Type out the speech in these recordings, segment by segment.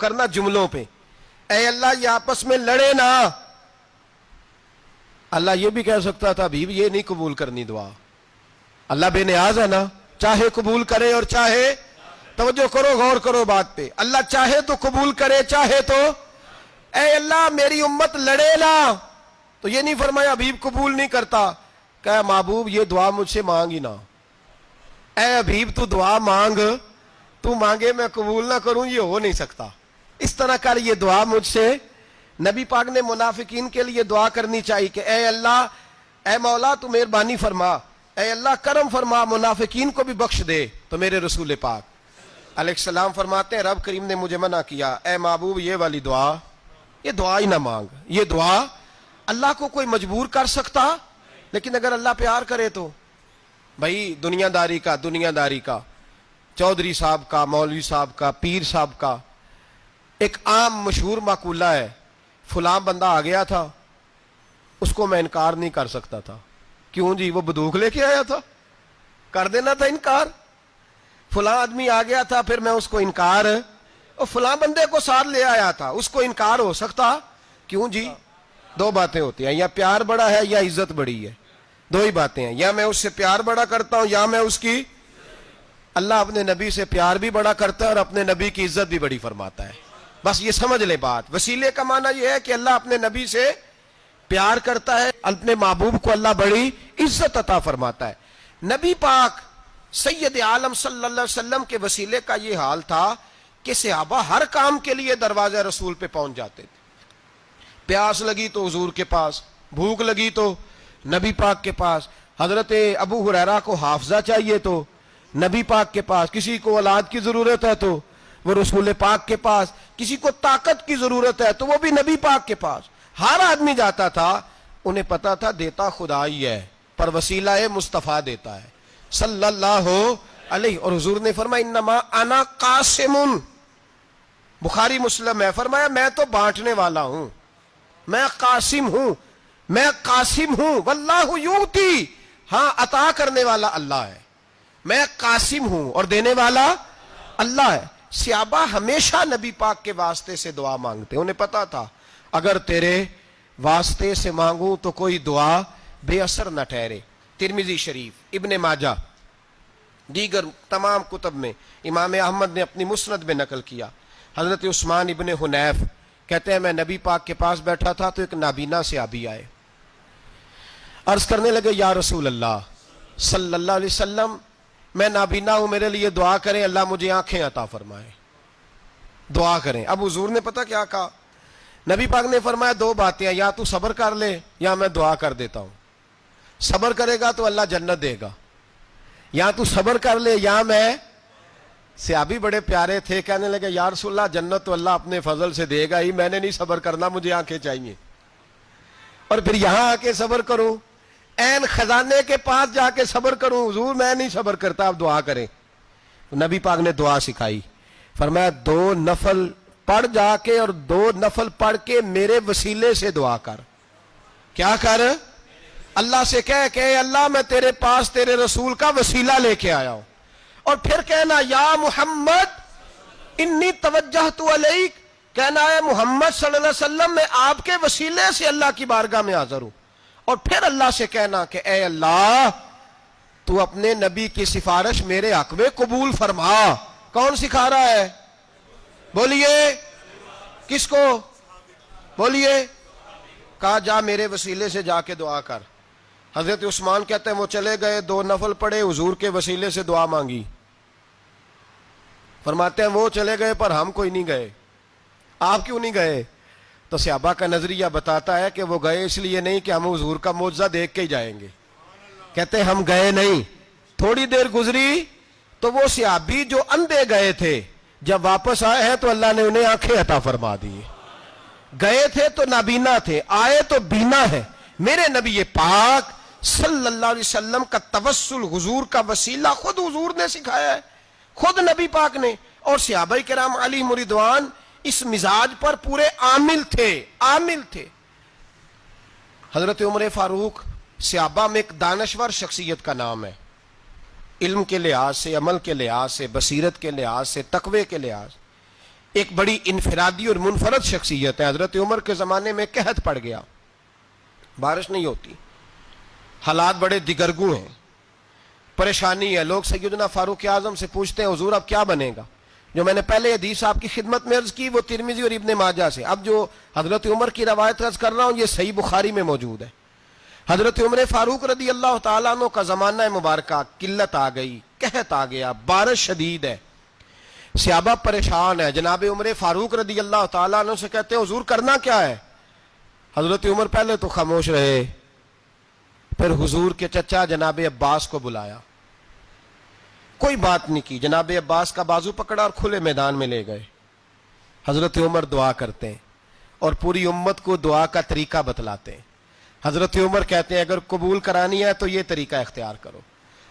کرنا جملوں پہ. اے اللہ یہ آپس میں لڑے نا. اللہ یہ بھی کہہ سکتا تھا حبیب یہ نہیں قبول کرنی دعا. اللہ بے نیاز ہے نا, چاہے قبول کرے اور چاہے, توجہ کرو غور کرو بات پہ, اللہ چاہے تو قبول کرے چاہے تو. اے اللہ میری امت لڑے نا, تو یہ نہیں فرمایا حبیب قبول نہیں کرتا. کہ محبوب یہ دعا مجھ سے مانگ ہی نہ. اے حبیب تو دعا مانگ, تو مانگے میں قبول نہ کروں, یہ ہو نہیں سکتا. اس طرح کر یہ دعا مجھ سے. نبی پاک نے منافقین کے لیے دعا کرنی چاہیے کہ اے اللہ, اے مولا تو مہربانی فرما, اے اللہ کرم فرما, منافقین کو بھی بخش دے. تو میرے رسول پاک علیہ السلام فرماتے ہیں رب کریم نے مجھے منع کیا, اے محبوب یہ والی دعا, یہ دعا ہی نہ مانگ. یہ دعا اللہ کو کوئی مجبور کر سکتا, لیکن اگر اللہ پیار کرے تو. بھائی دنیا داری کا چودھری صاحب کا, مولوی صاحب کا, پیر صاحب کا ایک عام مشہور مقولہ ہے, فلاں بندہ آ گیا تھا اس کو میں انکار نہیں کر سکتا تھا. کیوں جی, وہ بندوق لے کے آیا تھا, کر دینا تھا انکار. فلاں آدمی آ گیا تھا پھر میں اس کو انکار, اور فلاں بندے کو ساتھ لے آیا تھا اس کو انکار ہو سکتا. کیوں جی, دو باتیں ہوتی ہیں, یا پیار بڑا ہے یا عزت بڑی ہے. دو ہی باتیں ہیں, یا میں اس سے پیار بڑا کرتا ہوں یا میں اس کی. اللہ اپنے نبی سے پیار بھی بڑا کرتا ہے اور اپنے نبی کی عزت بھی بڑی فرماتا ہے. بس یہ سمجھ لے بات. وسیلے کا معنی یہ ہے کہ اللہ اپنے نبی سے پیار کرتا ہے, اپنے محبوب کو اللہ بڑی عزت عطا فرماتا ہے. نبی پاک سید عالم صلی اللہ علیہ وسلم کے وسیلے کا یہ حال تھا کہ صحابہ ہر کام کے لیے دروازہ رسول پہ پہنچ جاتے تھے. پیاس لگی تو حضور کے پاس, بھوک لگی تو نبی پاک کے پاس, حضرت ابو ہریرہ کو حافظہ چاہیے تو نبی پاک کے پاس, کسی کو اولاد کی ضرورت ہے تو وہ رسول پاک کے پاس, کسی کو طاقت کی ضرورت ہے تو وہ بھی نبی پاک کے پاس. ہر آدمی جاتا تھا, انہیں پتا تھا دیتا خدا ہی ہے پر وسیلہ مصطفیٰ دیتا ہے صلی اللہ علیہ. اور حضور نے فرمایا انما انا قاسم, بخاری مسلم ہے, فرمایا میں تو بانٹنے والا ہوں, میں قاسم ہوں, میں قاسم ہوں. واللہ یؤتی, ہاں عطا کرنے والا اللہ ہے, میں قاسم ہوں اور دینے والا اللہ ہے. صحابہ ہمیشہ نبی پاک کے واسطے سے دعا مانگتے, انہیں پتا تھا اگر تیرے واسطے سے مانگوں تو کوئی دعا بے اثر نہ ٹھہرے. ترمذی شریف, ابن ماجہ, دیگر تمام کتب میں امام احمد نے اپنی مسند میں نقل کیا. حضرت عثمان ابن حنیف کہتے ہیں میں نبی پاک کے پاس بیٹھا تھا تو ایک نابینا صحابی آئے, عرض کرنے لگے یا رسول اللہ صلی اللہ علیہ وسلم میں نابینا ہوں, میرے لیے دعا کریں, اللہ مجھے آنکھیں عطا فرمائے, دعا کریں. اب حضور نے پتا کیا کہا, نبی پاک نے فرمایا دو باتیں ہیں, یا تو صبر کر لے یا میں دعا کر دیتا ہوں. صبر کرے گا تو اللہ جنت دے گا, یا تو صبر کر لے یا میں. صحابی بڑے پیارے تھے, کہنے لگے یا رسول اللہ جنت تو اللہ اپنے فضل سے دے گا ہی, میں نے نہیں صبر کرنا, مجھے آنکھیں چاہیے. اور پھر یہاں آ کے صبر کروں, این خزانے کے پاس جا کے صبر کروں, حضور میں نہیں صبر کرتا, آپ دعا کریں. نبی پاک نے دعا سکھائی, فرمایا 2 نفل پڑھ جا کے اور 2 نفل پڑھ کے میرے وسیلے سے دعا کر. کیا کر, اللہ سے کہہ کہ اللہ میں تیرے پاس تیرے رسول کا وسیلہ لے کے آیا ہوں, اور پھر کہنا یا محمد انی توجہت الیک, کہنا ہے محمد صلی اللہ علیہ وسلم میں آپ کے وسیلے سے اللہ کی بارگاہ میں حاضر ہوں. اور پھر اللہ سے کہنا کہ اے اللہ تو اپنے نبی کی سفارش میرے حق میں قبول فرما. کون سکھا رہا ہے, بولیے کس کو, بولیے. کہا جا میرے وسیلے سے جا کے دعا کر. حضرت عثمان کہتے ہیں وہ چلے گئے, 2 نفل پڑھے, حضور کے وسیلے سے دعا مانگی. فرماتے ہیں وہ چلے گئے پر ہم کوئی نہیں گئے. آپ کیوں نہیں گئے؟ تو صحابہ کا نظریہ بتاتا ہے کہ وہ گئے اس لیے نہیں کہ ہم حضور کا معجزہ دیکھ کے ہی جائیں گے. کہتے ہیں ہم گئے نہیں, تھوڑی دیر گزری تو وہ صحابی جو اندھے گئے تھے جب واپس آئے ہیں تو اللہ نے انہیں آنکھیں عطا فرما دی. گئے تھے تو نابینا تھے, آئے تو بینا ہے. میرے نبی پاک صلی اللہ علیہ وسلم کا توسل, حضور کا وسیلہ خود حضور نے سکھایا ہے, خود نبی پاک نے. اور صحابہ کرام علیہم رضوان اس مزاج پر پورے عامل تھے. حضرت عمر فاروق صحابہ میں ایک دانشور شخصیت کا نام ہے, علم کے لحاظ سے, عمل کے لحاظ سے, بصیرت کے لحاظ سے, تقوی کے لحاظ. ایک بڑی انفرادی اور منفرد شخصیت ہے. حضرت عمر کے زمانے میں قحط پڑ گیا, بارش نہیں ہوتی, حالات بڑے دگرگوں ہیں, پریشانی ہے. لوگ سیدنا فاروق اعظم سے پوچھتے ہیں حضور اب کیا بنے گا؟ جو میں نے پہلے حدیث آپ کی خدمت میں عرض کی وہ ترمذی اور ابن ماجہ سے. اب جو حضرت عمر کی روایت عرض کر رہا ہوں یہ صحیح بخاری میں موجود ہے. حضرت عمر فاروق رضی اللہ تعالیٰ عنہ کا زمانہ مبارکہ, قلت آ گئی, قحط آ گیا, بارش شدید ہے, صحابہ پریشان ہے. جناب عمر فاروق رضی اللہ تعالیٰ عنہ سے کہتے ہیں حضور کرنا کیا ہے؟ حضرت عمر پہلے تو خاموش رہے, پھر حضور کے چچا جناب عباس کو بلایا, کوئی بات نہیں کی. جناب عباس کا بازو پکڑا اور کھلے میدان میں لے گئے. حضرت عمر دعا کرتے ہیں اور پوری امت کو دعا کا طریقہ بتلاتے ہیں. حضرت عمر کہتے ہیں اگر قبول کرانی ہے تو یہ طریقہ اختیار کرو,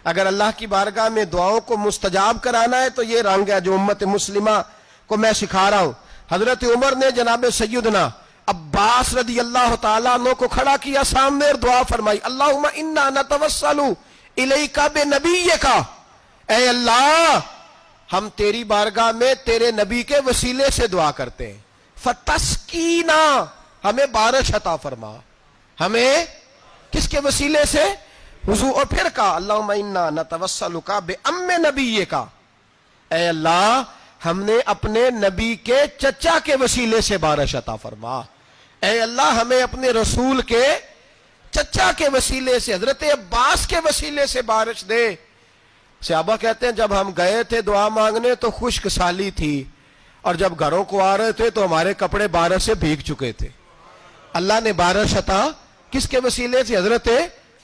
اگر اللہ کی بارگاہ میں دعاؤں کو مستجاب کرانا ہے تو یہ رنگ ہے جو امت مسلمہ کو میں سکھا رہا ہوں. حضرت عمر نے جناب سیدنا عباس رضی اللہ تعالیٰ عنہ کو کھڑا کیا سامنے اور دعا فرمائی, اللہم انا نتوسل الیک بنبیک, اے اللہ ہم تیری بارگاہ میں تیرے نبی کے وسیلے سے دعا کرتے ہیں, فتسقینا, ہمیں بارش عطا فرما. ہمیں کس کے وسیلے سے؟ حضور. اور پھر کہا اللہم انا نتوسلک بام نبیک, اے اللہ ہم نے اپنے نبی کے چچا کے وسیلے سے بارش عطا فرما. اے اللہ ہمیں اپنے رسول کے چچا کے وسیلے سے, حضرت عباس کے وسیلے سے بارش دے. صحابہ کہتے ہیں جب ہم گئے تھے دعا مانگنے تو خشک سالی تھی, اور جب گھروں کو آ رہے تھے تو ہمارے کپڑے بارش سے بھیگ چکے تھے. اللہ نے بارش عطا کس کے وسیلے سے؟ حضرت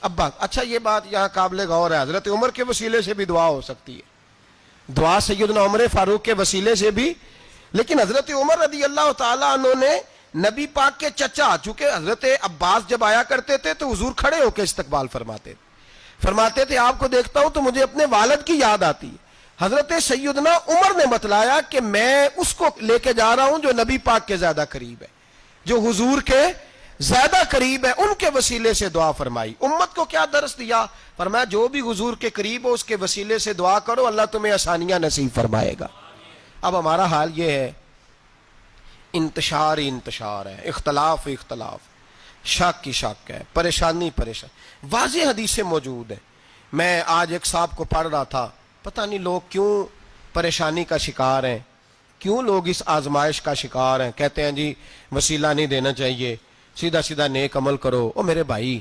عباس. اچھا یہ بات یہاں قابل غور ہے, حضرت عمر کے وسیلے سے بھی دعا ہو سکتی ہے, دعا سیدنا عمر فاروق کے وسیلے سے بھی, لیکن حضرت عمر رضی اللہ تعالیٰ عنہ نے نبی پاک کے چچا, چونکہ حضرت عباس جب آیا کرتے تھے تو حضور کھڑے ہو کے استقبال فرماتے تھے آپ کو دیکھتا ہوں تو مجھے اپنے والد کی یاد آتی ہے. حضرت سیدنا عمر نے بتلایا کہ میں اس کو لے کے جا رہا ہوں جو نبی پاک کے زیادہ قریب ہے, جو حضور کے زیادہ قریب ہے, ان کے وسیلے سے دعا فرمائی. امت کو کیا درس دیا؟ فرمایا جو بھی حضور کے قریب ہو اس کے وسیلے سے دعا کرو, اللہ تمہیں آسانیاں نصیب فرمائے گا. اب ہمارا حال یہ ہے, انتشار ہی انتشار ہے, اختلاف اختلاف, شک کی شک ہے, پریشانی پریشان. واضح حدیثیں موجود ہیں. میں آج ایک صاحب کو پڑھ رہا تھا, پتہ نہیں لوگ کیوں پریشانی کا شکار ہیں, کیوں لوگ اس آزمائش کا شکار ہیں. کہتے ہیں جی وسیلہ نہیں دینا چاہیے, سیدھا سیدھا نیک عمل کرو. او میرے بھائی,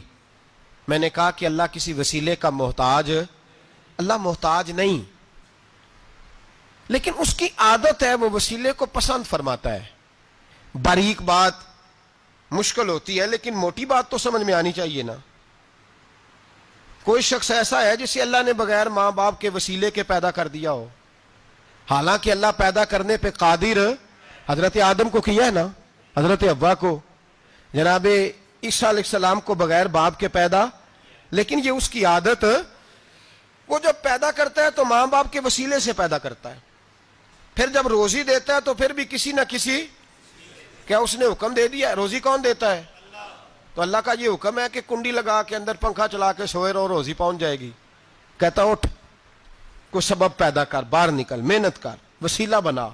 میں نے کہا کہ اللہ کسی وسیلے کا محتاج, اللہ محتاج نہیں, لیکن اس کی عادت ہے وہ وسیلے کو پسند فرماتا ہے. باریک بات مشکل ہوتی ہے لیکن موٹی بات تو سمجھ میں آنی چاہیے نا. کوئی شخص ایسا ہے جسے اللہ نے بغیر ماں باپ کے وسیلے کے پیدا کر دیا ہو, حالانکہ اللہ پیدا کرنے پہ قادر, حضرت آدم کو کیا ہے نا, حضرت حوا کو, جناب عیسیٰ علیہ السلام کو بغیر باپ کے پیدا, لیکن یہ اس کی عادت, وہ جب پیدا کرتا ہے تو ماں باپ کے وسیلے سے پیدا کرتا ہے, پھر جب روزی دیتا ہے تو پھر بھی کسی نہ کسی, کیا اس نے حکم دے دیا؟ روزی کون دیتا ہے؟ تو اللہ کا یہ حکم ہے کہ کنڈی لگا کے اندر پنکھا چلا کے سوئے رہو, روزی پہنچ جائے گی. کہتا اٹھ, کوئی سبب پیدا کر, باہر نکل, محنت کر, وسیلہ بنا.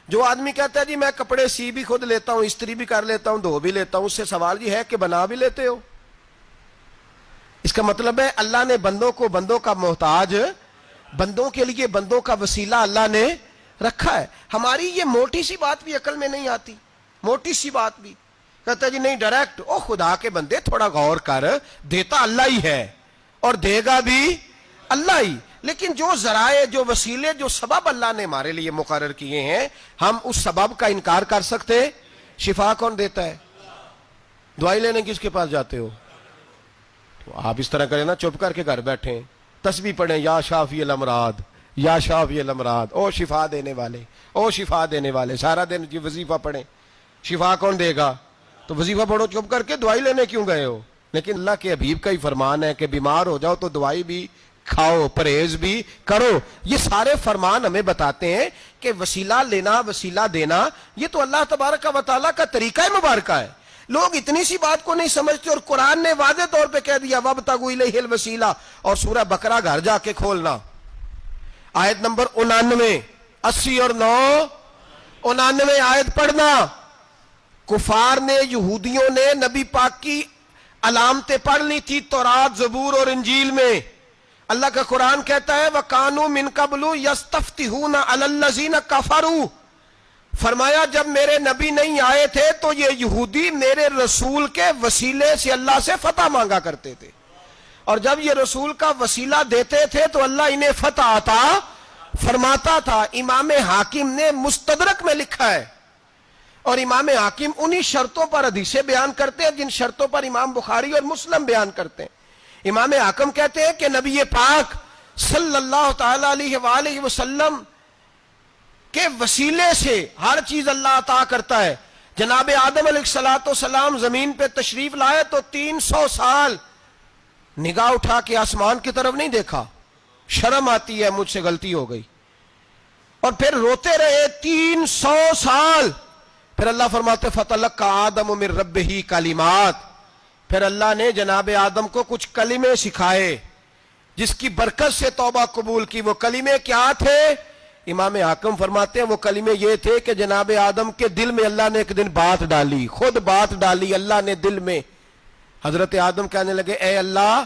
جو آدمی کہتا ہے جی میں کپڑے سی بھی خود لیتا ہوں, استری بھی کر لیتا ہوں, دھو بھی لیتا ہوں, اس سے سوال یہ ہے کہ بنا بھی لیتے ہو. اس کا مطلب ہے اللہ نے بندوں کو بندوں کا محتاج, بندوں کے لیے بندوں کا وسیلہ اللہ نے رکھا ہے. ہماری یہ موٹی سی بات بھی عقل میں نہیں آتی, موٹی سی بات بھی. کہتا ہے جی نہیں ڈائریکٹ, او خدا کے بندے تھوڑا غور کر, دیتا اللہ ہی ہے اور دے گا بھی اللہ ہی, لیکن جو ذرائع, جو وسیلے, جو سبب اللہ نے ہمارے لیے مقرر کیے ہیں, ہم اس سبب کا انکار کر سکتے؟ شفا کون دیتا ہے؟ دوائی لینے کس کے پاس جاتے ہو؟ تو آپ اس طرح کریں نا, چپ کر کے گھر بیٹھیں, تسبیح پڑھیں, یا شافی الامراض, یا شافی الامراض, او شفا دینے والے, او شفا دینے والے. سارا دن یہ وظیفہ پڑھیں, شفا کون دے گا؟ تو وظیفہ پڑھو چپ کر کے, دوائی لینے کیوں گئے ہو؟ لیکن اللہ کے حبیب کا ہی فرمان ہے کہ بیمار ہو جاؤ تو دوائی بھی کھاؤ, پرہیز بھی کرو. یہ سارے فرمان ہمیں بتاتے ہیں کہ وسیلہ لینا, وسیلہ دینا, یہ تو اللہ تبارک و تعالیٰ کا طریقہ مبارکہ ہے. لوگ اتنی سی بات کو نہیں سمجھتے, اور قرآن نے واضح طور پہ کہہ دیا وابتغوا الیہ الوسیلہ. اور سورہ بقرہ گھر جا کے کھولنا, آیت نمبر 89, 80 اور 9, 99 آیت پڑھنا. کفار نے، یہودیوں نے نبی پاک کی علامتیں پڑھ لی تھی تورات، زبور اور انجیل میں. اللہ کا قرآن کہتا ہے وَكَانُوا مِن قَبْلُ يَسْتَفْتِحُونَ عَلَى الَّذِينَ كَفَرُوا. فرمایا جب میرے نبی نہیں آئے تھے تو یہ یہودی میرے رسول کے وسیلے سے اللہ سے فتح مانگا کرتے تھے، اور جب یہ رسول کا وسیلہ دیتے تھے تو اللہ انہیں فتح عطا فرماتا تھا. امام حاکم نے مستدرک میں لکھا ہے، اور امام حاکم انہی شرطوں پر حدیثیں بیان کرتے ہیں جن شرطوں پر امام بخاری اور مسلم بیان کرتے ہیں. امام حاکم کہتے ہیں کہ نبی پاک صلی اللہ تعالی علیہ وآلہ وسلم کے وسیلے سے ہر چیز اللہ عطا کرتا ہے. جناب آدم علیہ السلام زمین پہ تشریف لائے تو 300 سال نگاہ اٹھا کے آسمان کی طرف نہیں دیکھا، شرم آتی ہے مجھ سے غلطی ہو گئی، اور پھر روتے رہے 300 سال. پھر اللہ فرماتے فَتَلَقَّى آدَمُ مِن رَبِّهِ کلمات. پھر اللہ نے جناب آدم کو کچھ کلمے سکھائے جس کی برکت سے توبہ قبول کی. وہ کلمے کیا تھے؟ امام حاکم فرماتے ہیں وہ کلمے یہ تھے کہ جناب آدم کے دل میں اللہ نے ایک دن بات ڈالی، خود بات ڈالی اللہ نے دل میں. حضرت آدم کہنے لگے اے اللہ،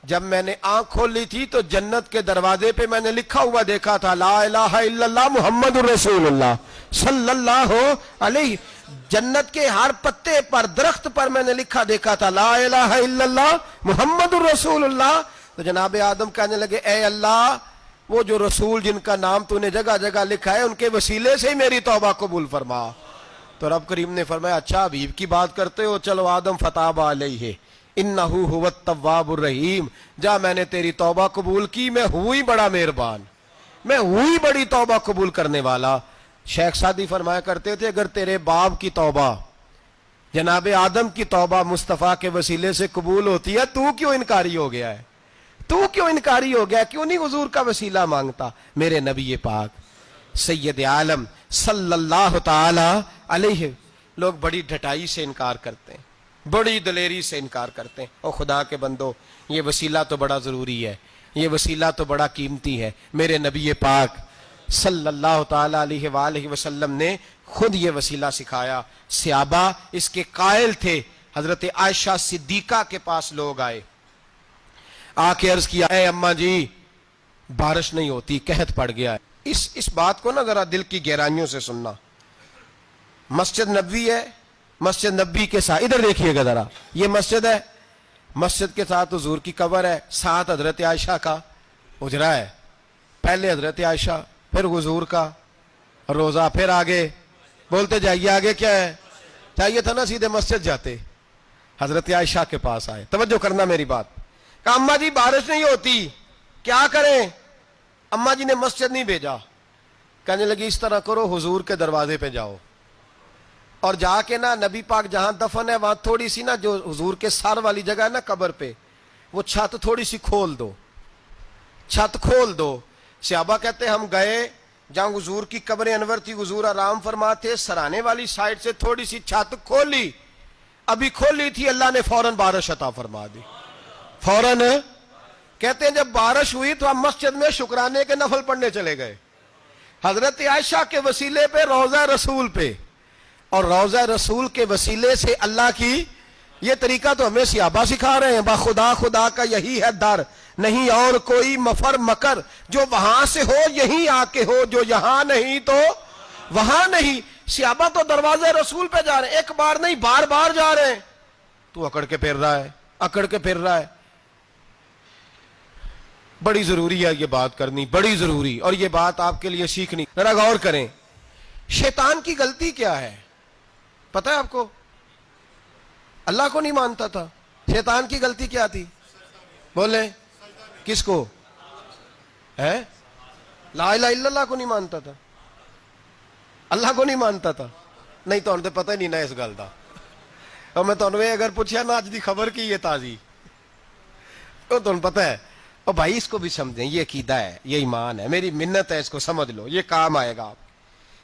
جب میں نے آنکھ کھول لی تھی تو جنت کے دروازے پہ میں نے لکھا ہوا دیکھا تھا لا الہ الا اللہ محمد الرسول اللہ صلی اللہ علیہ. جنت کے ہر پتے پر، درخت پر میں نے لکھا دیکھا تھا لا الہ الا اللہ محمد الرسول اللہ. تو جناب آدم کہنے لگے اے اللہ، وہ جو رسول جن کا نام تو نے جگہ جگہ لکھا ہے ان کے وسیلے سے ہی میری توبہ قبول فرما. تو رب کریم نے فرمایا اچھا حبیب کی بات کرتے ہو، چلو آدم فتاب علیہ انہ هو التواب الرحیم. جا میں نے تیری توبہ قبول کی، میں ہوئی بڑا مہربان، میں ہوئی بڑی توبہ قبول کرنے والا. شیخ سعدی فرمایا کرتے تھے اگر تیرے باپ کی توبہ، جناب آدم کی توبہ مصطفیٰ کے وسیلے سے قبول ہوتی ہے، تو کیوں انکاری ہو گیا ہے؟ تو کیوں انکاری ہو گیا؟ کیوں نہیں حضور کا وسیلہ مانگتا؟ میرے نبی پاک سید عالم صلی اللہ تعالی علیہ. لوگ بڑی ڈھٹائی سے انکار کرتے ہیں، بڑی دلیری سے انکار کرتے ہیں. اور خدا کے بندو، یہ وسیلہ تو بڑا ضروری ہے، یہ وسیلہ تو بڑا قیمتی ہے. میرے نبی پاک صلی اللہ تعالی علیہ وآلہ وسلم نے خود یہ وسیلہ سکھایا. صحابہ اس کے قائل تھے. حضرت عائشہ صدیقہ کے پاس لوگ آئے، آ کے عرض کیا اے اماں جی بارش نہیں ہوتی، قحط پڑ گیا ہے. اس بات کو نا ذرا دل کی گہرائیوں سے سننا. مسجد نبوی ہے، مسجد نبوی کے ساتھ ادھر دیکھیے گا ذرا، یہ مسجد ہے، مسجد کے ساتھ حضور کی قبر ہے، ساتھ حضرت عائشہ کا حجرہ ہے. پہلے حضرت عائشہ، پھر حضور کا روزہ، پھر آگے بولتے جائیے آگے کیا ہے. چاہیے تھا نا سیدھے مسجد جاتے. حضرت عائشہ کے پاس آئے، توجہ کرنا میری بات. کہا اماں جی بارش نہیں ہوتی، کیا کریں؟ اماں جی نے مسجد نہیں بھیجا، کہنے لگی اس طرح کرو حضور کے دروازے پہ جاؤ اور جا کے نا نبی پاک جہاں دفن ہے وہاں تھوڑی سی نا جو حضور کے سر والی جگہ ہے نا قبر پہ، وہ چھت تھوڑی سی کھول دو، چھت کھول دو. صحابہ کہتے ہم گئے جہاں حضور کی قبر انور تھی، حضور آرام فرماتے، سرانے والی سائڈ سے تھوڑی سی چھت کھولی، ابھی کھولی تھی اللہ نے فوراً بارش عطا فرما دی. فوراً کہتے ہیں جب بارش ہوئی تو ہم مسجد میں شکرانے کے نفل پڑھنے چلے گئے حضرت عائشہ کے وسیلے پہ، روضہ رسول پہ. اور روضہ رسول کے وسیلے سے اللہ کی یہ طریقہ تو ہمیں صحابہ سکھا رہے ہیں. با خدا خدا کا یہی ہے در، نہیں اور کوئی مفر مکر، جو وہاں سے ہو یہیں آ کے ہو، جو یہاں نہیں تو وہاں نہیں. صحابہ تو دروازہ رسول پہ جا رہے ہیں، ایک بار نہیں بار بار جا رہے ہیں. تو اکڑ کے پھر رہا ہے، اکڑ کے پھر رہا ہے. بڑی ضروری ہے یہ بات کرنی، بڑی ضروری، اور یہ بات آپ کے لیے سیکھنی. ذرا غور کریں، شیطان کی غلطی کیا ہے پتہ ہے آپ کو؟ اللہ کو نہیں مانتا تھا. شیطان کی غلطی کیا تھی؟ بولے کس کو ہے؟ لا الہ الا اللہ کو نہیں مانتا تھا، اللہ کو نہیں مانتا تھا. نہیں تو پتہ ہی نہیں نا اس گل کا. اور میں تمہیں اگر پوچھا نا اج دی خبر کی یہ تازی، تو تمہیں پتہ ہے. اور بھائی اس کو بھی سمجھیں، یہ عقیدہ ہے، یہ ایمان ہے، میری منت ہے، اس کو سمجھ لو، یہ کام آئے گا. آپ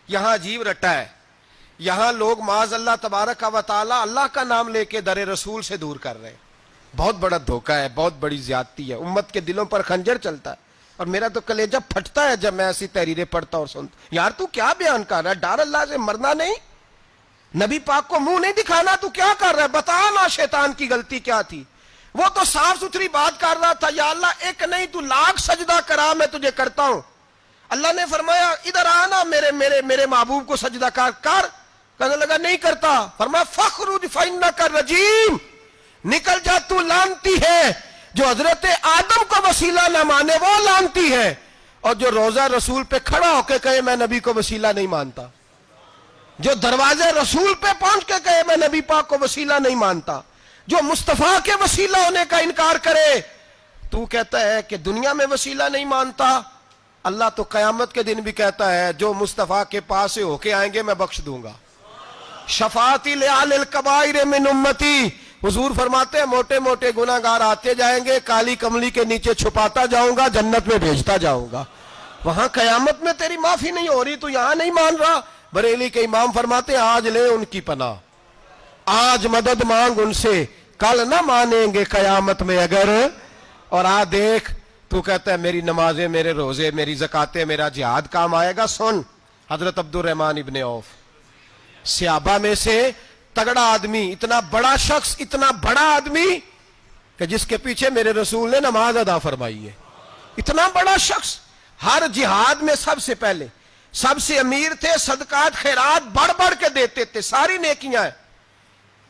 یہاں عجیب رٹا ہے، یہاں لوگ معاذ اللہ تبارک و تعالی اللہ کا نام لے کے در رسول سے دور کر رہے ہیں. بہت بڑا دھوکہ ہے، بہت بڑی زیادتی ہے، امت کے دلوں پر خنجر چلتا ہے. اور میرا تو کلیجہ پھٹتا ہے جب میں ایسی تحریریں پڑھتا اور سنتا. یار تو کیا بیان کر رہا ہے؟ ڈر اللہ سے مرنا نہیں, نبی پاک کو منہ نہیں دکھانا, تو کیا کر رہا ہے؟ بتا نا شیطان کی غلطی کیا تھی. وہ تو صاف ستھری بات کر رہا تھا, یا اللہ ایک نہیں تو لاکھ سجدہ کرا میں تجھے کرتا ہوں. اللہ نے فرمایا ادھر آنا, میرے محبوب کو سجدہ کر. کہنے لگا نہیں کرتا. فرمایا فخرج فإنک رجیم, نکل جا تو لعنتی ہے. جو حضرت آدم کو وسیلہ نہ مانے وہ لعنتی ہے, اور جو روضہ رسول پہ کھڑا ہو کے کہے میں نبی کو وسیلہ نہیں مانتا, جو دروازے رسول پہ پہنچ کے کہے میں نبی پاک کو وسیلہ نہیں مانتا, جو مصطفیٰ کے وسیلہ ہونے کا انکار کرے, تو کہتا ہے کہ دنیا میں وسیلہ نہیں مانتا. اللہ تو قیامت کے دن بھی کہتا ہے جو مصطفیٰ کے پاس سے ہو کے آئیں گے میں بخش دوں گا. شفاعتی لأہل الکبائر من امتی, حضور فرماتے ہیں موٹے موٹے گناہگار آتے جائیں گے, کالی کملی کے نیچے چھپاتا جاؤں گا, جنت میں بھیجتا جاؤں گا. وہاں قیامت میں تیری معافی نہیں ہو رہی, تو یہاں نہیں مان رہا. بریلی کے امام فرماتے ہیں آج لے ان کی پناہ, آج مدد مانگ ان سے, کل نہ مانیں گے قیامت میں اگر. اور دیکھ تو کہتا ہے میری نمازیں, میرے روزے, میری زکاتیں, میرا جہاد کام آئے گا. سن, حضرت عبد الرحمن ابن عوف صحابہ میں سے تگڑا آدمی, اتنا بڑا شخص, اتنا بڑا آدمی کہ جس کے پیچھے میرے رسول نے نماز ادا فرمائی ہے. اتنا بڑا شخص, ہر جہاد میں سب سے پہلے, سب سے امیر تھے, صدقات خیرات بڑھ بڑھ کے دیتے تھے, ساری نیکیاں ہیں.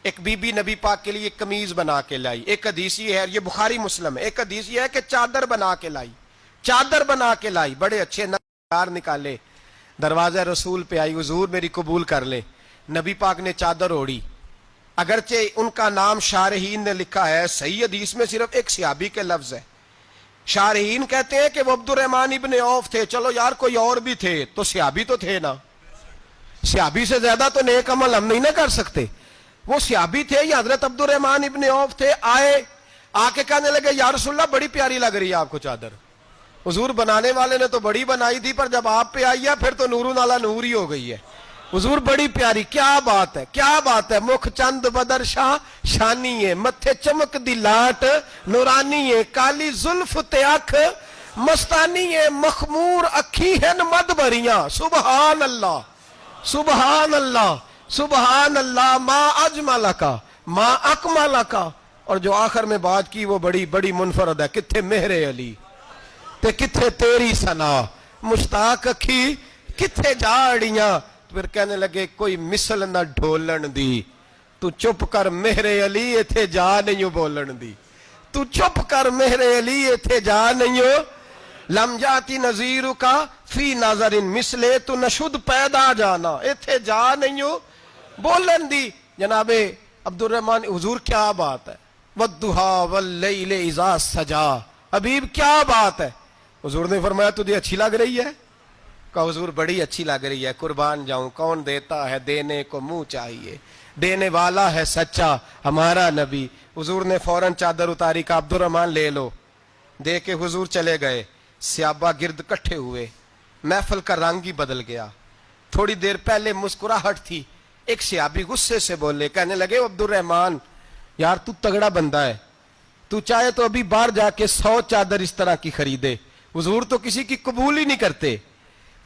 ایک بی بی نبی پاک کے لیے قمیض بنا کے لائی. ایک حدیث یہ ہے, یہ بخاری مسلم ہے, ایک حدیث یہ ہے کہ چادر بنا کے لائی, چادر بنا کے لائی, بڑے اچھے نگار نکالے, دروازہ رسول پہ آئی, حضور میری قبول کر لیں. نبی پاک نے چادر اوڑی, اگرچہ ان کا نام شارحین نے لکھا ہے, صحیح حدیث میں صرف ایک صحابی کے لفظ ہے. شارحین کہتے ہیں کہ وہ عبد الرحمن ابن عوف تھے. چلو یار کوئی اور بھی تھے تو صحابی تو تھے نا, صحابی سے زیادہ تو نیک عمل ہم نہیں نہ کر سکتے. وہ صحابی تھے, یا حضرت عبد الرحمن ابن عوف تھے. آئے, آ کے کہنے لگے یا رسول اللہ بڑی پیاری لگ رہی ہے آپ کو چادر. حضور بنانے والے نے تو بڑی بنائی تھی, پر جب آپ پہ آئی ہے پھر تو نورون علی نور ہی ہو گئی ہے. حضور بڑی پیاری, کیا بات ہے, کیا بات ہے. مکھ چند بدر شاہ شانی ہے, متھے چمک دی لاٹ نورانی ہے, کالی زلف تے اکھ مستانی ہے, مخمور اکھی ہیں مد بھریاں. سبحان اللہ, سبحان اللہ, سبحان اللہ. ما اجملکا ما اکملکا. اور جو آخر میں بات کی وہ بڑی بڑی منفرد ہے, کتھے مہر علی تے کتھے تیری ثنا, مشتاق اکھی کتھے جاڑیاں. پھر کہنے لگے کوئی مثل نہ ڈھولن دی, تو چپ کر مہر علی ایتھے جا نہیں بولن دی, تو چپ کر مہر علی ایتھے جا نہیں. لم جاتی نظیر کا فی نظر مثلے, تو نشد پیدا جانا ایتھے جا نہیں بولن دی. جناب عبد الرحمن, حضور کیا بات ہے. والضحیٰ واللیل اذا سجا, حبیب کیا بات ہے. حضور نے فرمایا تجھے اچھی لگ رہی ہے؟ کہا حضور بڑی اچھی لگ رہی ہے, قربان جاؤں, کون دیتا ہے دینے کو منہ چاہیے, دینے والا ہے سچا ہمارا نبی. حضور نے فوراً چادر اتاری, کا عبد الرحمن لے لو. دے کے حضور چلے گئے. صحابہ گرد کٹھے ہوئے, محفل کا رنگ ہی بدل گیا. تھوڑی دیر پہلے مسکراہٹ تھی, ایک صحابی غصے سے بولے, کہنے لگے عبد الرحمن یار تو تگڑا بندہ ہے, تو چاہے تو ابھی باہر جا کے 100 چادر اس طرح کی خریدے. حضور تو کسی کی قبول ہی نہیں کرتے,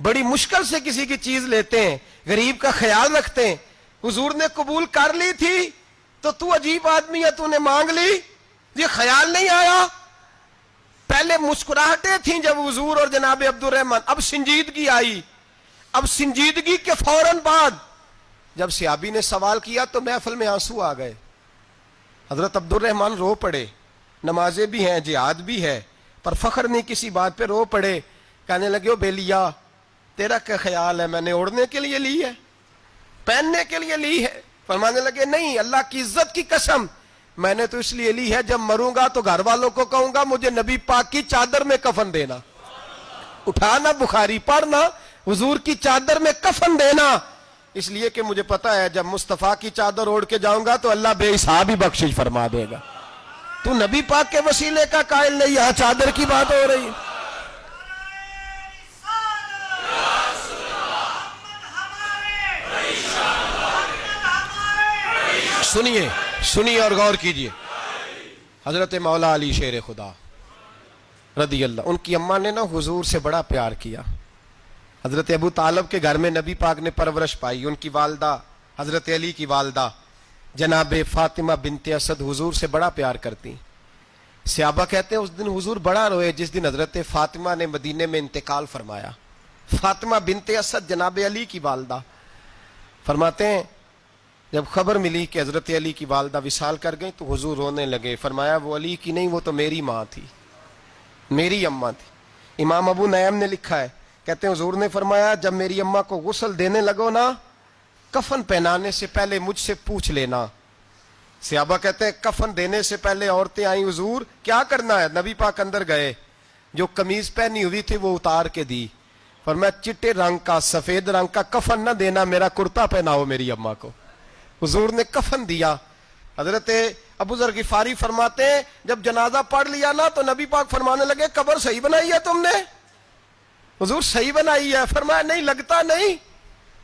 بڑی مشکل سے کسی کی چیز لیتے ہیں, غریب کا خیال رکھتے ہیں. حضور نے قبول کر لی تھی تو عجیب آدمی ہے, تو نے مانگ لی, یہ خیال نہیں آیا. پہلے مسکراہٹیں تھیں جب حضور اور جناب عبد الرحمن, اب سنجیدگی آئی. اب سنجیدگی کے فوراً بعد جب صحابی نے سوال کیا تو محفل میں آنسو آ گئے. حضرت عبد الرحمن رو پڑے, نمازیں بھی ہیں, جہاد بھی ہے, پر فخر نہیں کسی بات پہ, رو پڑے. کہنے لگے او بیلیا تیرا کیا خیال ہے, میں نے اوڑھنے کے لیے لی ہے, پہننے کے لیے لی ہے؟ فرمانے لگے نہیں, اللہ کی عزت کی قسم, میں نے تو اس لیے لی ہے جب مروں گا تو گھر والوں کو کہوں گا مجھے نبی پاک کی چادر میں کفن دینا. اٹھانا بخاری پڑھنا, حضور کی چادر میں کفن دینا, اس لیے کہ مجھے پتا ہے جب مصطفیٰ کی چادر اوڑھ کے جاؤں گا تو اللہ بے حساب ہی بخشش فرما دے گا. تو نبی پاک کے وسیلے کا قائل نہیں, یہاں چادر کی بات ہو رہی ہے. سنیے اور غور کیجئے. حضرت مولا علی شیر خدا, رضی اللہ, ان کی اماں نے نا حضور سے بڑا پیار کیا. حضرت ابو طالب کے گھر میں نبی پاک نے پرورش پائی. ان کی والدہ حضرت علی کی والدہ جناب فاطمہ بنت اسد حضور سے بڑا پیار کرتی. صحابہ کہتے ہیں اس دن حضور بڑا روئے جس دن حضرت فاطمہ نے مدینے میں انتقال فرمایا. فاطمہ بنت اسد جناب علی کی والدہ فرماتے ہیں جب خبر ملی کہ حضرت علی کی والدہ وصال کر گئی تو حضور رونے لگے. فرمایا وہ علی کی نہیں, وہ تو میری ماں تھی, میری اماں تھی. امام ابو نعیم نے لکھا ہے, کہتے ہیں حضور نے فرمایا جب میری اماں کو غسل دینے لگو نا, کفن پہنانے سے پہلے مجھ سے پوچھ لینا. صحابہ کہتے ہیں کفن دینے سے پہلے عورتیں آئیں, حضور کیا کرنا ہے؟ نبی پاک اندر گئے, جو قمیض پہنی ہوئی تھی وہ اتار کے دی. فرمایا چٹے رنگ کا سفید رنگ کا کفن نہ دینا, میرا کرتا پہناؤ میری اماں کو. حضور نے کفن دیا. حضرت ابو ذر غفاری فرماتے ہیں جب جنازہ پڑھ لیا نا تو نبی پاک فرمانے لگے قبر صحیح بنائی ہے تم نے؟ حضور صحیح بنائی ہے. فرمایا نہیں لگتا نہیں.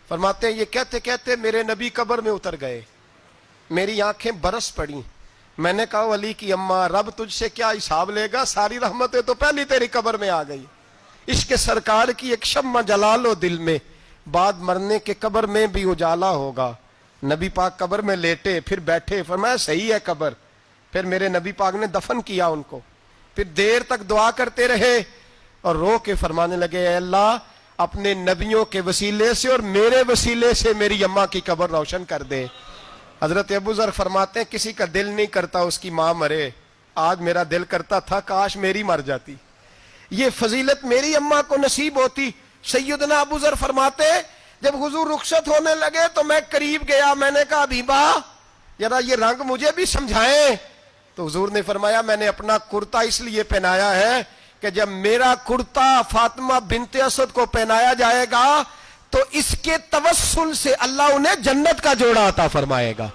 فرماتے ہیں یہ کہتے کہتے میرے نبی قبر میں اتر گئے, میری آنکھیں برس پڑی. میں نے کہا علی کی اماں رب تجھ سے کیا حساب لے گا, ساری رحمتیں تو پہلی تیری قبر میں آ گئی. عشق سرکار کی ایک شمع جلا لو دل میں, بعد مرنے کے قبر میں بھی اجالا ہوگا. نبی پاک قبر میں لیٹے پھر بیٹھے, فرمایا صحیح ہے قبر. پھر میرے نبی پاک نے دفن کیا ان کو. پھر دیر تک دعا کرتے رہے اور رو کے فرمانے لگے اے اللہ اپنے نبیوں کے وسیلے سے اور میرے وسیلے سے میری اماں کی قبر روشن کر دے. حضرت ابو ذر فرماتے ہیں کسی کا دل نہیں کرتا اس کی ماں مرے, آج میرا دل کرتا تھا کاش میری مر جاتی, یہ فضیلت میری اماں کو نصیب ہوتی. سیدنا ابو ذر فرماتے جب حضور رخصت ہونے لگے تو میں قریب گیا, میں نے کہا حبیبہ ذرا یہ رنگ مجھے بھی سمجھائیں. تو حضور نے فرمایا میں نے اپنا کرتا اس لیے پہنایا ہے کہ جب میرا کرتا فاطمہ بنت اسد کو پہنایا جائے گا تو اس کے توسل سے اللہ انہیں جنت کا جوڑا عطا فرمائے گا.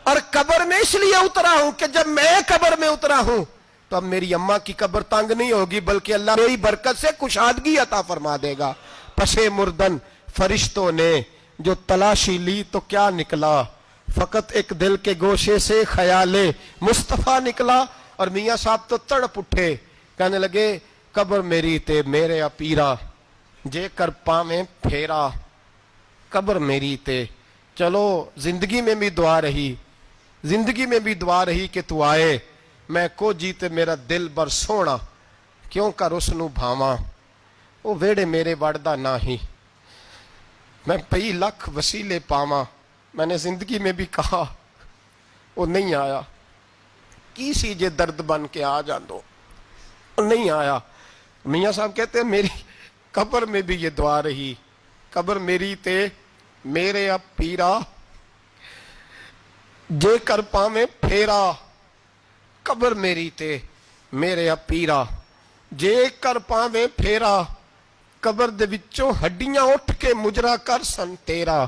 اور قبر میں اس لیے اترا ہوں کہ جب میں قبر میں اترا ہوں تو اب میری اماں کی قبر تنگ نہیں ہوگی بلکہ اللہ میری برکت سے کشادگی عطا فرما دے گا. پسے مردن فرشتوں نے جو تلاشی لی تو کیا نکلا, فقط ایک دل کے گوشے سے خیال مصطفیٰ نکلا. اور میاں صاحب تو تڑپ اٹھے, کہنے لگے قبر میری تے میرے اپیرا, جے کر پاویں پھیرا قبر میری تے. چلو زندگی میں بھی دعا رہی, زندگی میں بھی دعا رہی کہ تو آئے, میں کو جیتے میرا دل بر سونا کیوں کر اس نو بھاواں, وہ ویڑے میرے وڑدا نہ ہی میں پئی لکھ وسیلے پاواں. میں نے زندگی میں بھی کہا وہ نہیں آیا, کی سی جے درد بن کے آ جاندو, نہیں آیا. میاں صاحب کہتے ہیں میری قبر میں بھی یہ دعا رہی, قبر میری تے میرے اب پیرا جے کر پاویں پھیرا قبر میری تے میرے اب پیرا جے کر پاویں پھیرا قبر دے وچوں ہڈیاں اٹھ کے مجرا کر سن تیرا.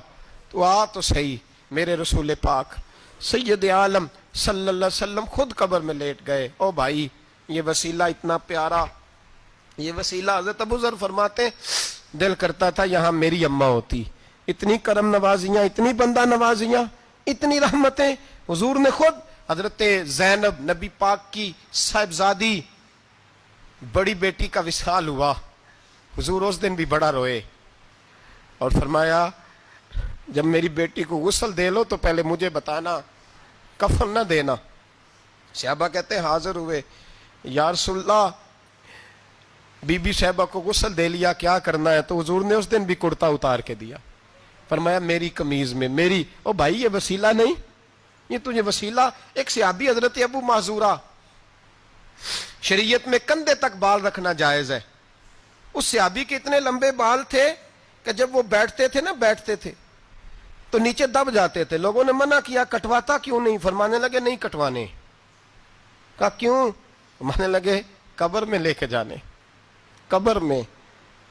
تو آ تو صحیح. میرے رسول پاک سید عالم صلی اللہ علیہ وسلم خود قبر میں لیٹ گئے. او بھائی یہ وسیلہ اتنا پیارا, یہ وسیلہ حضرت ابو ذر فرماتے ہیں دل کرتا تھا یہاں میری اماں ہوتی. اتنی کرم نوازیاں, اتنی بندہ نوازیاں, اتنی رحمتیں. حضور نے خود حضرت زینب نبی پاک کی صاحبزادی بڑی بیٹی کا وصال ہوا, حضور اس دن بھی بڑا روئے اور فرمایا جب میری بیٹی کو غسل دے لو تو پہلے مجھے بتانا, کفن نہ دینا. صحابہ کہتے ہیں حاضر ہوئے, یا رسول اللہ بی بی صاحبہ کو غسل دے لیا کیا کرنا ہے؟ تو حضور نے اس دن بھی کرتا اتار کے دیا. فرمایا میری قمیض میں میری. او بھائی یہ وسیلہ نہیں, یہ تجھے وسیلہ. ایک صحابی حضرت ابو معذورہ, شریعت میں کندھے تک بال رکھنا جائز ہے. اس صحابی کے اتنے لمبے بال تھے کہ جب وہ بیٹھتے تھے تو نیچے دب جاتے تھے. لوگوں نے منع کیا کٹواتا کیوں نہیں؟ فرمانے لگے نہیں کٹوانے. کہا کیوں؟ فرمانے لگے قبر میں لے کے جانے, قبر میں.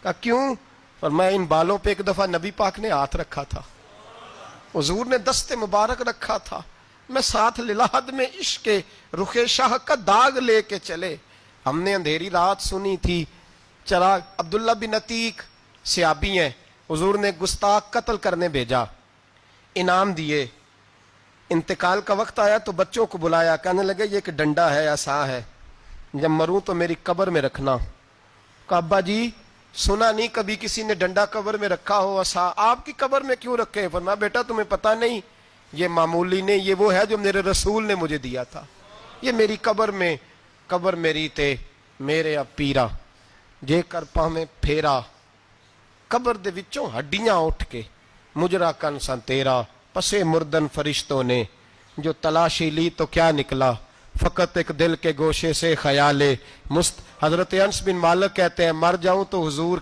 کہا کیوں؟ فرمایا ان بالوں پہ ایک دفعہ نبی پاک نے ہاتھ رکھا تھا, حضور نے دست مبارک رکھا تھا, میں ساتھ للہد میں عشق رخ شاہ کا داغ لے کے چلے. ہم نے اندھیری رات سنی تھی چراغ. عبداللہ بن عتیق صحابی ہیں, حضور نے گستاخ قتل کرنے بھیجا, انعام دیے. انتقال کا وقت آیا تو بچوں کو بلایا, کہنے لگے یہ ایک ڈنڈا ہے عصا ہے, جب مروں تو میری قبر میں رکھنا. کہا ابا جی سنا نہیں کبھی کسی نے ڈنڈا قبر میں رکھا ہو, ایسا آپ کی قبر میں کیوں رکھے؟ فرمایا بیٹا تمہیں پتا نہیں, یہ معمولی نہیں, یہ وہ ہے جو میرے رسول نے مجھے دیا تھا. یہ میری قبر میں, قبر میری تے میرے پیرا جے کر پاویں پھیرا, قبر دے وچوں ہڈیاں اٹھ کے مجرا کن سن تیرا. پسے مردن فرشتوں نے جو تلاشی لی تو کیا نکلا, فقط ایک دل کے گوشے سے خیال مست. حضرت انس بن مالک کہتے ہیں مر جاؤں تو حضور